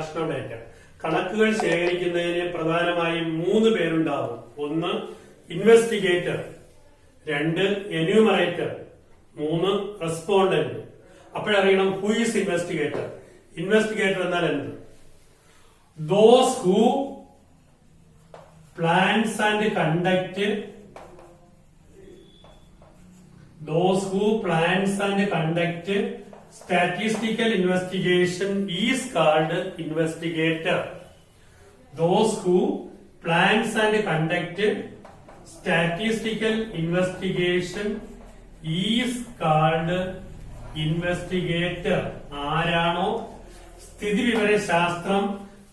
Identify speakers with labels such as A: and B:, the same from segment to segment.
A: Collection of data. കണക്കുകൾ ശേഖരിക്കുന്നതിന് പ്രധാനമായും 3 പേരുണ്ടാവും. 1 ഇൻവെസ്റ്റിഗേറ്റർ, 2 എന്യൂമറേറ്റർ, 3 റെസ്പോണ്ടന്റ്. അപ്പോഴറിയണം ഹു ഈസ് ഇൻവെസ്റ്റിഗേറ്റർ. ഇൻവെസ്റ്റിഗേറ്റർ എന്നാൽ എന്ത്? Those who plans and conduct statistical investigation is called investigator. Those who plans and conduct statistical investigation is called investigator. ആരാണോ സ്ഥിതിവിവര ശാസ്ത്രം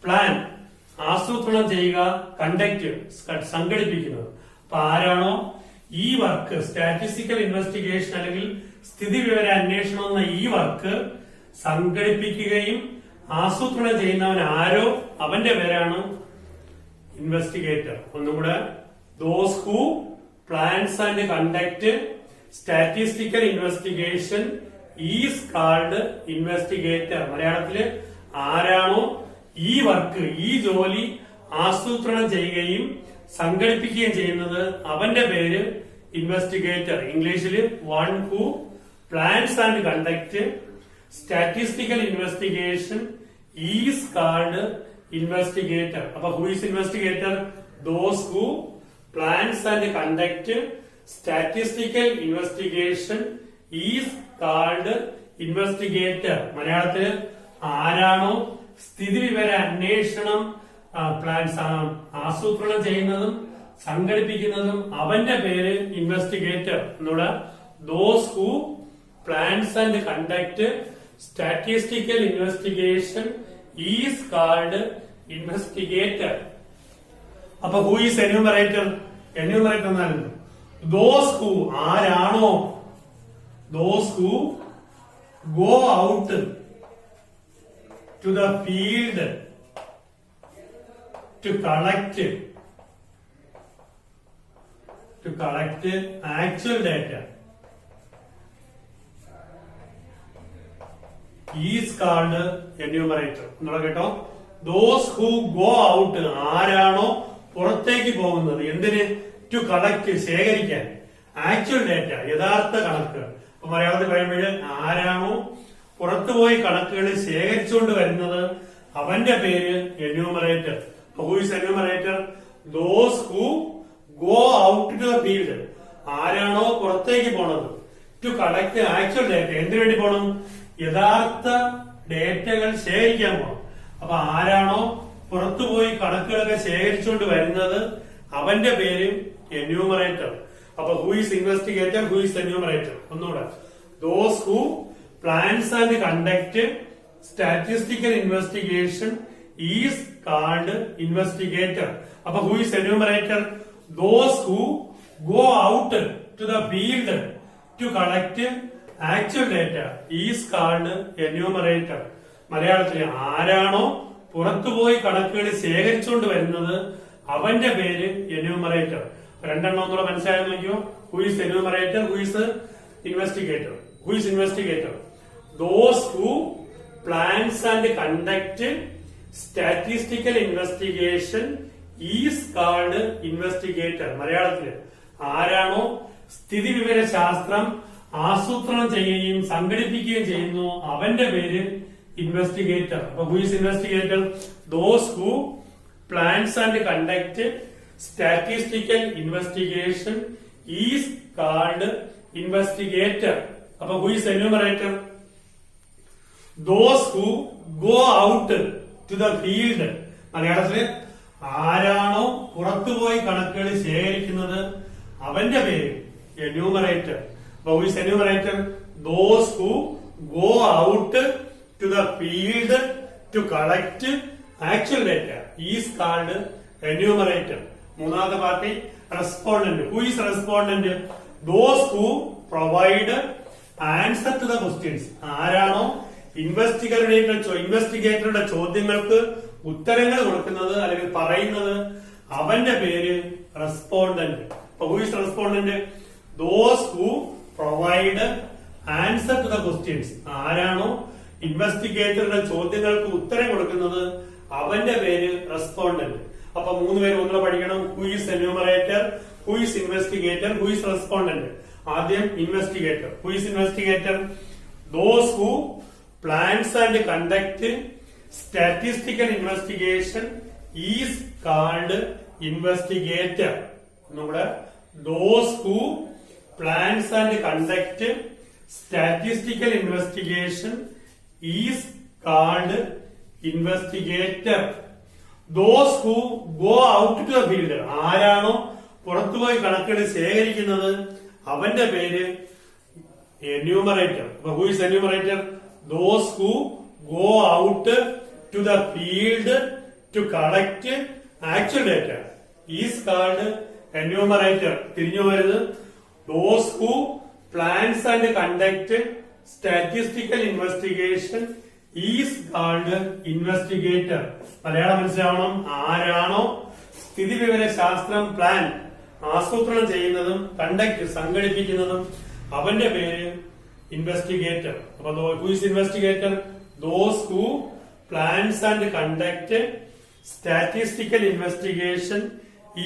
A: plan ആസൂത്രണം ചെയ്യുക, കണ്ടക്ട് സംഘടിപ്പിക്കുന്നത്, അപ്പൊ ആരാണോ ഈ വർക്ക് സ്റ്റാറ്റിസ്റ്റിക്കൽ ഇൻവെസ്റ്റിഗേഷൻ അല്ലെങ്കിൽ സ്ഥിതിവിവര അന്വേഷണം എന്ന ഈ വർക്ക് സംഘടിപ്പിക്കുകയും ആസൂത്രണം ചെയ്യുന്നവൻ ആരോ അവന്റെ പേരാണ് ഇൻവെസ്റ്റിഗേറ്റർ. ഒന്നും കൂടെ, those who plans and conduct statistical investigation is called investigator. മലയാളത്തില് ആരാണോ ഈ വർക്ക് ഈ ജോലി ആസൂത്രണം ചെയ്യുകയും സംഘടിപ്പിക്കുകയും ചെയ്യുന്നത് അവന്റെ പേര് ഇൻവെസ്റ്റിഗേറ്റർ. ഇംഗ്ലീഷില് one who plans and conduct statistical investigation is called investigator. അപ്പൊ who is investigator? Those who plans and conduct statistical investigation is called investigator. മലയാളത്തില് ആരാണോ സ്ഥിതിവിവര അന്വേഷണം പ്ലാൻസ് ആസൂത്രണം ചെയ്യുന്നതും സംഘടിപ്പിക്കുന്നതും അവന്റെ പേര് ഇൻവെസ്റ്റിഗേറ്റർ. എന്നൂടെ, those who plans and conduct statistical investigation is called investigator. അപ്പൊ ഹു ഈസ് എന്യൂമറേറ്റർ? എന്യൂമറേറ്റർ എന്നാൽ ദോസ് ഹു ആരാണോ, those who go out to the field to collect actual data is called enumerator. എന്നുള്ള കേട്ടോ, those who go out ആരാണോ പുറത്തേക്ക് പോകുന്നത് എന്തിന്? To collect ശേഖരിക്കാൻ, ആക്ച്വൽ ഡേറ്റ യഥാർത്ഥ കണക്കുകൾ. അപ്പൊ മലയാളത്തിൽ പറയുമ്പോൾ ആരാണോ പുറത്തുപോയി കണക്കുകൾ ശേഖരിച്ചുകൊണ്ട് വരുന്നത് അവന്റെ പേര് enumerator. Who is enumerator? Those who go out to the field ആരാണോ പുറത്തേക്ക് പോണത് ടു കളക്ട് ആക്ച്വൽ ഡേറ്റ എന്തിനു വേണ്ടി പോണം? യഥാർത്ഥ ഡേറ്റകൾ ശേഖരിക്കാൻ പോണം. അപ്പൊ ആരാണോ പുറത്തുപോയി കണക്കുകളൊക്കെ ശേഖരിച്ചുകൊണ്ട് വരുന്നത് അവന്റെ പേര് എന്യൂമറേറ്റർ. അപ്പൊ who is investigator, who is enumerator? ഒന്നുകൂടെ, those who plans and conduct statistical investigation is called investigator. Appo who is enumerator? Those who go out to the field to collect actual data is called enumerator. മലയാളത്തിൽ ആരാണോ പുറത്തുപോയി കണക്കുകൾ ശേഖരിച്ചുകൊണ്ട് വരുന്നത് അവന്റെ പേര് enumerator. രണ്ടെണ്ണം ഒന്നുകൂടെ മനസ്സിലായോ നോക്കിയോ? Who is enumerator, who is investigator. Who is investigator? Those who plans and conduct statistical investigation is called investigator. മലയാളത്തില് ആരാണോ സ്ഥിതിവിവര ശാസ്ത്രം ആസൂത്രണം ചെയ്യുകയും സംഘടിപ്പിക്കുകയും ചെയ്യുന്നു അവന്റെ പേര് ഇൻവെസ്റ്റിഗേറ്റർ. അപ്പൊ who is investigator? Those who plans and conduct statistical investigation is called investigator. അപ്പൊ who is enumerator? Those who go out to the field മലയാളത്തില് ആരാണോ പുറത്തുപോയി കണക്കുകൾ ശേഖരിക്കുന്നത് അവന്റെ പേര് എന്യൂമറേറ്റർ. അപ്പൊ who is enumerator? Those who go out to the field to collect actual data is called enumerator. മൂന്നാമത്തെ party respondent. Who is respondent? Those who provide answer to the questions ആരാണോ ഇൻവെസ്റ്റിഗേറ്ററുടെ ചോദ്യങ്ങൾക്ക് ഉത്തരങ്ങൾ കൊടുക്കുന്നത് അല്ലെങ്കിൽ പറയുന്നത് അവന്റെ പേര് respondent. Who is respondent? Those who provide answer to the questions ആരാണോ ഇൻവെസ്റ്റിഗേറ്ററുടെ ചോദ്യങ്ങൾക്ക് ഉത്തരം കൊടുക്കുന്നത് അവന്റെ പേര് റെസ്പോണ്ടന്റ്. അപ്പൊ 3 പേര് ഒന്നുകൂടെ പഠിക്കണം. Who is enumerator, who is investigator, who is respondent. ആദ്യം investigator. Who is investigator? Those who plans and conduct statistical investigation is called investigator. ഒന്നുകൂടെ, those who plans and conduct statistical investigation is called investigator. Those who go out to the field, ആരാണോ പുറത്തുപോയി കണക്കുകൾ ശേഖരിക്കുന്നത് അവന്റെ പേര് enumerator. അപ്പൊ who is enumerator? Those who go out to the field to collect actual data is called enumerator. തിരിഞ്ഞു വരുന്നത് those who plans and conduct statistical investigation is called investigator. Malayalam മനസ്സിലാവണം. ആരാണോ സ്ഥിതിവിവര ശാസ്ത്രം പ്ലാൻ ആസൂത്രണം ചെയ്യുന്നതും കണ്ടക്ട് സംഘടിപ്പിക്കുന്നതും അവന്റെ പേര് ഇൻവെസ്റ്റിഗേറ്റർ. അപ്പൊ who is investigator? Those who plans and conduct statistical investigation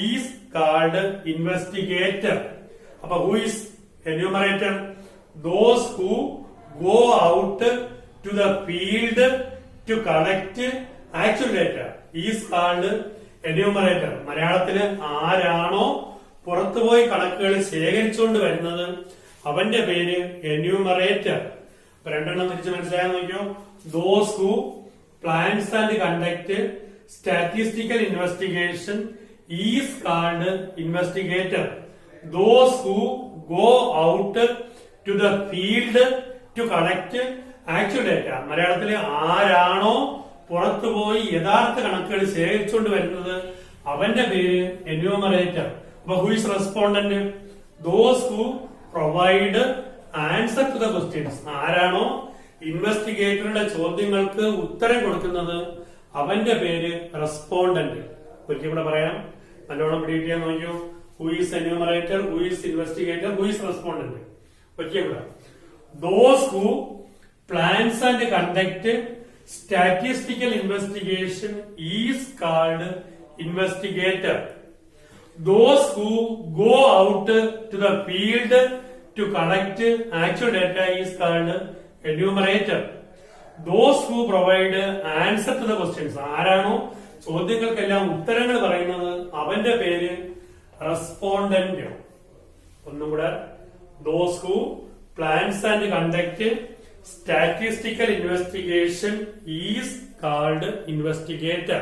A: is called investigator. അപ്പൊ who is enumerator? Those who go out to the field to collect actual data is called enumerator. മലയാളത്തില് ആരാണോ പുറത്തുപോയി കണക്കുകൾ ശേഖരിച്ചുകൊണ്ട് വരുന്നത് അവന്റെ പേര് enumerator. രണ്ടെണ്ണം തിരിച്ച് മനസ്സിലാക്കാൻ നോക്കിയോ. Those who plans and conduct statistical investigation is called investigator. Those who go out to the field to collect actual data. മലയാളത്തില് ആരാണോ പുറത്തുപോയി യഥാർത്ഥ കണക്കുകൾ ശേഖരിച്ചുകൊണ്ട് വരുന്നത് അവന്റെ പേര് എന്യൂമറേറ്റർ. അപ്പൊ who is respondent? Those who provide answer to the questions, ആരാണോ ഇൻവെസ്റ്റിഗേറ്ററുടെ ചോദ്യങ്ങൾക്ക് ഉത്തരം കൊടുക്കുന്നത് അവന്റെ പേര് റെസ്പോണ്ടന്റ്. ഒരിക്കൽ കൂടെ പറയാം, നല്ലോണം പിടികിട്ടിയാൻ നോക്കിയോ. Who is enumerator, who is investigator, who is respondent. ഒരിക്കൽ കൂടെ, those who plans and conduct statistical investigation is called investigator. Those who go out to the field to collect actual data is called enumerator. Those who provide answer to the questions, ആരാണോ ചോദ്യങ്ങൾക്കെല്ലാം ഉത്തരങ്ങൾ പറയുന്നത് അവന്റെ പേര് respondent. ഒന്നും കൂടെ, those who plans and conduct statistical investigation is called investigator.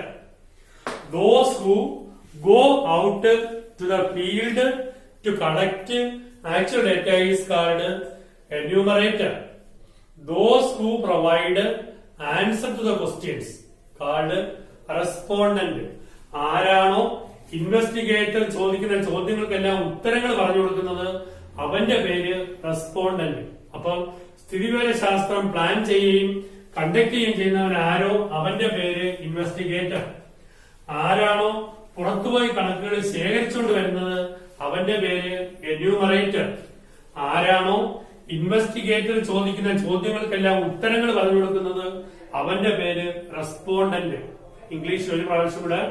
A: Those who go out to the field to collect actual data is called enumerator. Those who provide answer to the questions called respondent. ആരാണോ investigator ചോദിക്കുന്ന ചോദ്യങ്ങൾക്കെല്ലാം ഉത്തരങ്ങൾ പറഞ്ഞു കൊടുക്കുന്നത് അവന്റെ പേര് respondent. അപ്പം സ്ഥിതിവിവര ശാസ്ത്രം plan ചെയ്യുകയും കണ്ടക്ട് ചെയ്യുകയും ചെയ്യുന്നവൻ ആരോ അവന്റെ പേര് ഇൻവെസ്റ്റിഗേറ്റർ. ആരാണോ പുറത്തുപോയി കണക്കുകൾ ശേഖരിച്ചുകൊണ്ട് വരുന്നത് അവന്റെ പേര് എന്യൂമറേറ്റർ. ആരാണോ ഇൻവെസ്റ്റിഗേറ്റർ ചോദിക്കുന്ന ചോദ്യങ്ങൾക്കെല്ലാം ഉത്തരങ്ങൾ പറഞ്ഞു കൊടുക്കുന്നത് അവന്റെ പേര് റെസ്പോണ്ടന്റ്. ഇംഗ്ലീഷ് ഒരു പ്രാവശ്യം കൂടെ,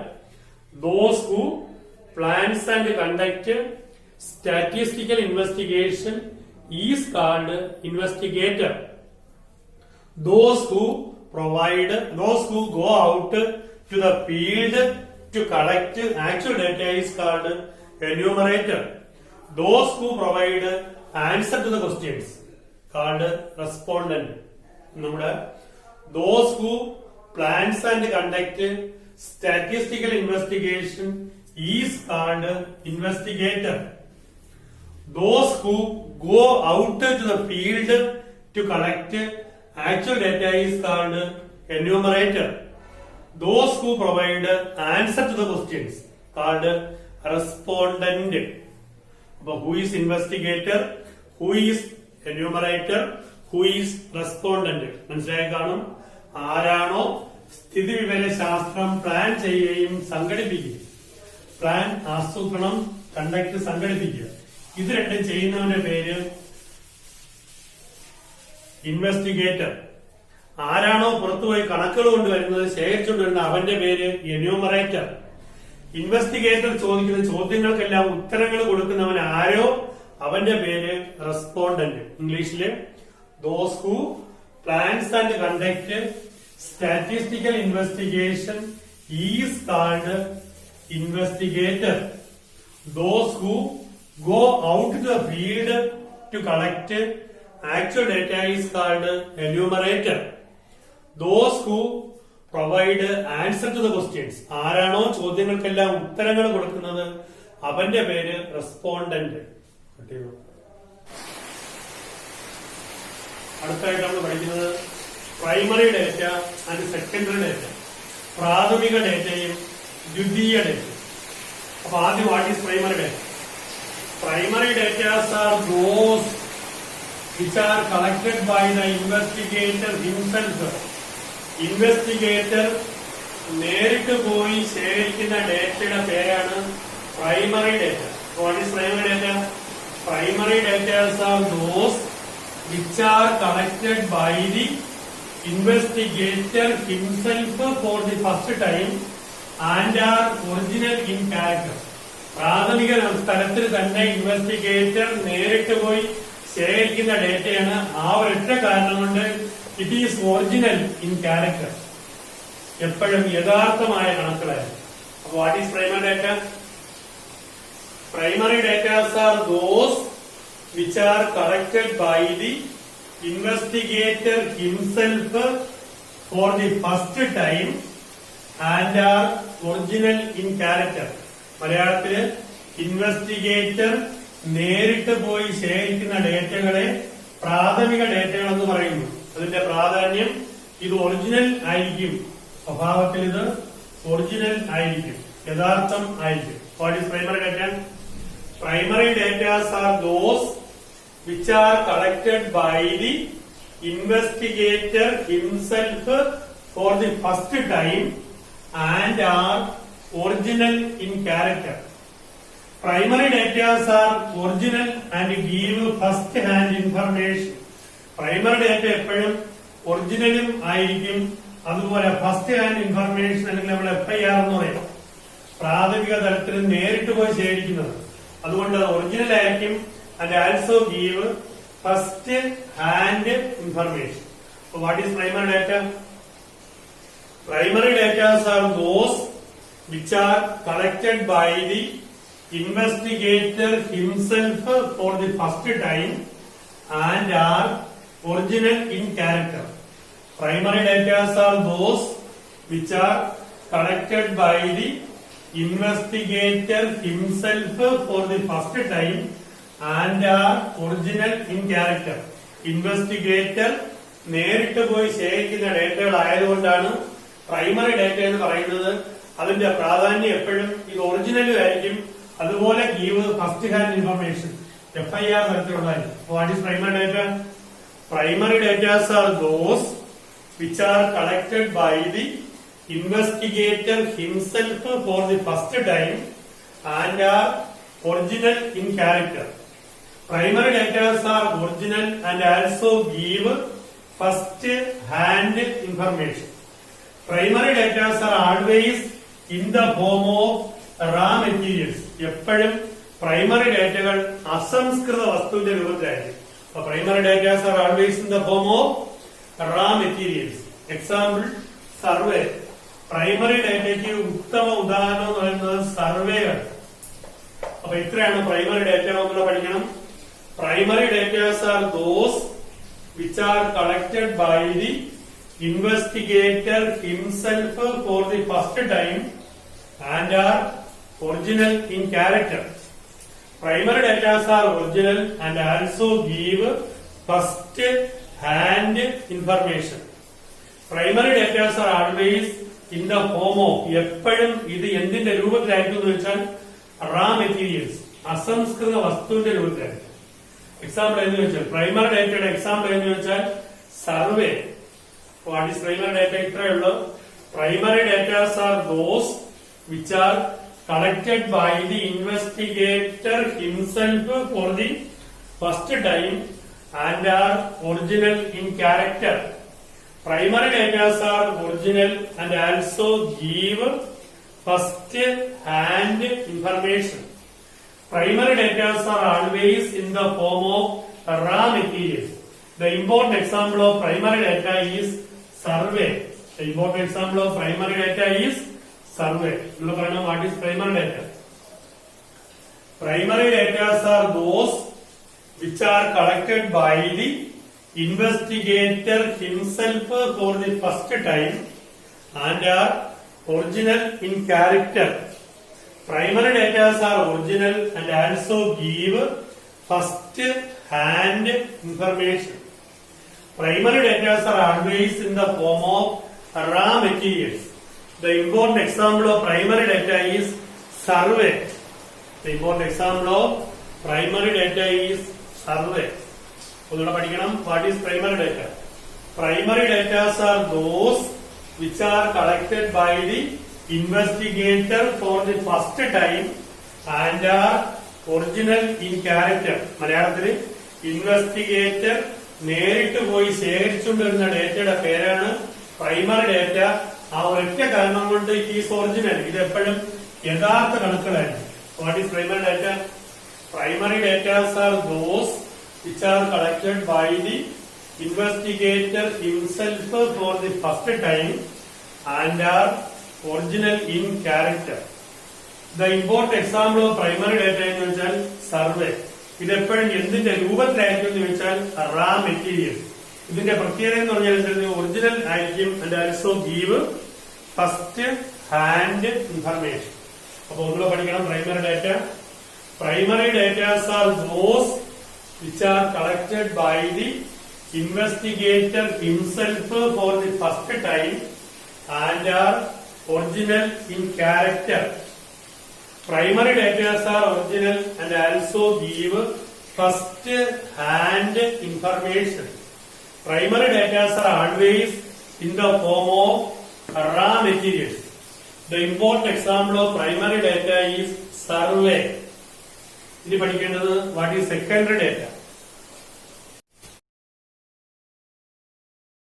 A: those who plans and conduct statistical investigation is called investigator. Those who go out to the field to collect actual data is called enumerator. Those who provide answer to the questions called respondent. നമ്മുടെ those who plans and conduct statistical investigation is called investigator. Those who go out to the field to collect actual data is called enumerator. Those who provide answer to the questions called respondent. But who is investigator? Who is enumerator? Who is respondent? മനസ്സിലായി കാണും. ആരാണോ സ്ഥിതിവിവര ശാസ്ത്രം plan ചെയ്യുകയും സംഘടിപ്പിക്കുകയും, plan ആസൂത്രണം conduct സംഘടിപ്പിക്കുക, ഇത് രണ്ടും ചെയ്യുന്നവന്റെ പേര് ഇൻവെസ്റ്റിഗേറ്റർ. ആരാണോ പുറത്തുപോയി കണക്കുകൾ കൊണ്ടുവരുന്നത്, ശേഖരിച്ചുകൊണ്ടുവരുന്നത്, അവന്റെ പേര് എന്യൂമറേറ്റർ. ഇൻവെസ്റ്റിഗേറ്റർ ചോദിക്കുന്ന ചോദ്യങ്ങൾക്കെല്ലാം ഉത്തരങ്ങൾ കൊടുക്കുന്നവൻ ആരോ അവന്റെ പേര് റെസ്പോണ്ടന്റ്. ഇംഗ്ലീഷില് those who plans and conduct statistical investigation is called investigator. Those who go out to the field to collect actual data is called enumerator. Those who provide answer to the questions, ആരാണോ ചോദ്യങ്ങൾക്കെല്ലാം ഉത്തരങ്ങൾ കൊടുക്കുന്നത് അവന്റെ പേര് respondent. അടുത്തായിട്ട് നമ്മൾ പഠിക്കുന്നത് primary data and secondary data, പ്രാഥമിക ഡേറ്റയും ദ്വിതീയ ഡേറ്റയും. അപ്പൊ ആദ്യം what is primary data? Primary datas are those which are collected by the investigator himself. Investigator നേരിട്ട് പോയി ശേഖരിക്കുന്ന ഡേറ്റയുടെ പേരാണ് primary data. What is primary data? Primary datas are those which are collected by the investigator himself for the first time and are original in character. പ്രാഥമിക സ്ഥലത്തിൽ തന്നെ investigator നേരിട്ട് പോയി ശേഖരിക്കുന്ന ഡേറ്റയാണ്. ആ ഒരൊറ്റ കാരണം കൊണ്ട് it is original in character, എപ്പോഴും യഥാർത്ഥമായ കണക്കുകളായിരുന്നു. അപ്പൊ what is primary data? Primary datas are those which are collected by the investigator himself for the first time and are original in character. മലയാളത്തില് ഇൻവെസ്റ്റിഗേറ്റർ നേരിട്ട് പോയി ശേഖരിക്കുന്ന ഡേറ്റകളെ പ്രാഥമിക ഡേറ്റകൾ എന്ന് പറയുന്നു. അതിന്റെ പ്രാധാന്യം ഇത് ഒറിജിനൽ ആയിരിക്കും, സ്വഭാവത്തിൽ ഇത് ഒറിജിനൽ ആയിരിക്കും, യഥാർത്ഥം ആയിരിക്കും. What is primary data? Primary datas are those which are collected by the investigator himself for the first time and are original in character. Primary data are original and give first hand information. Primary data എപ്പോഴും ഒറിജിനലും ആയിരിക്കും, അതുപോലെ first hand information അല്ലെങ്കിൽ നമ്മൾ FIR എന്ന് പറയും, പ്രാഥമിക തലത്തിൽ നേരിട്ട് പോയി ശേഖരിക്കുന്നത്. അതുകൊണ്ട് ഒറിജിനൽ ആയിരിക്കും and also give first hand information. So what is primary data? Primary data are those which are collected by the investigator himself for the first time and are original in character. Primary data are those which are collected by the investigator himself for the first time and are original in character. Investigator നേരിട്ട് പോയി ശേഖരിക്കുന്ന ഡേറ്റകൾ ആയതുകൊണ്ടാണ് primary data എന്ന് പറയുന്നത്. അതിന്റെ പ്രാധാന്യം എപ്പോഴും ഇത് ഒറിജിനലും ആയിരിക്കും, അതുപോലെ give first hand information FIR തരത്തിലുള്ളതായിരിക്കും. What is primary data? Primary datas are those which are collected by the investigator himself for the first time and are original in character. Primary data are original and also give first hand information. Primary data are always in the form of raw materials. എപ്പോഴും primary ഡേറ്റകൾ അസംസ്കൃത വസ്തുവിന്റെ രൂപത്തിലായിരിക്കും. അപ്പൊ primary datas R always in the form of റാ materials. Example survey. Primary ഡേറ്റയ്ക്ക് ഉത്തമ ഉദാഹരണം എന്ന് പറയുന്നത് സർവേകൾ. അപ്പൊ ഇത്രയാണ് പ്രൈമറി ഡേറ്റ നമ്മൾ പഠിക്കണം. Primary data are those which are collected by the investigator himself for the first time and are original in character. Primary data are original and also give first hand information. Primary data are always in the form of, എപ്പോഴും ഇത് എന്തിന്റെ രൂപത്തിലായിരിക്കും എന്ന് വെച്ചാൽ റാ materials, അസംസ്കൃത വസ്തുവിന്റെ രൂപത്തിലായിരിക്കും. Example എന്ന് വെച്ചാൽ പ്രൈമറി ഡേറ്റയുടെ എക്സാമ്പിൾ എന്ന് വെച്ചാൽ survey. What is primary data? ഇത്രയേ ഉള്ളൂ. Primary datas are those which are collected by the investigator himself for the first time and are original in character. Primary data are original and also give first hand information. Primary data are always in the form of raw materials. The important example of primary data is survey. The important example of primary data is survey. What is primary data? Primary data are those which are collected by the investigator himself for the first time and are original in character. Primary data are original and also give first hand information. Primary data are always in the form of raw materials. The important example of primary data is survey. The important example of primary data is survey. What is primary data? Primary data are those which are collected by the investigator for the first time and are original in character. മലയാളത്തിൽ investigator നേരിട്ട് പോയി ശേഖരിച്ചുകൊണ്ടിരുന്ന ഡേറ്റയുടെ പേരാണ് primary data. ആ ഒരൊറ്റ കാരണം കൊണ്ട് is original. ഇത് എപ്പോഴും യഥാർത്ഥ കണക്കുകളായിരിക്കും. What is primary data? Primary datas are those which are collected by the investigator himself for the first time and are original in character. The important example of primary data എന്ന് വെച്ചാൽ survey. ഇതെപ്പോഴും എന്തിന്റെ രൂപത്തിലായിരിക്കും എന്ന് വെച്ചാൽ റാ material. ഇതിന്റെ പ്രത്യേകത എന്ന് പറഞ്ഞാൽ ഒറിജിനൽ ആയിരിക്കും and also give first hand information. അപ്പോൾ നിങ്ങൾ പഠിക്കണം primary data. Primary data are those which are collected by the investigator himself for the first time and are original in character. Primary data are original and also give first hand information. Primary data are always in the form of raw materials. The important example of primary data is survey. ഇനി പഠിക്കേണ്ടത് what is secondary data.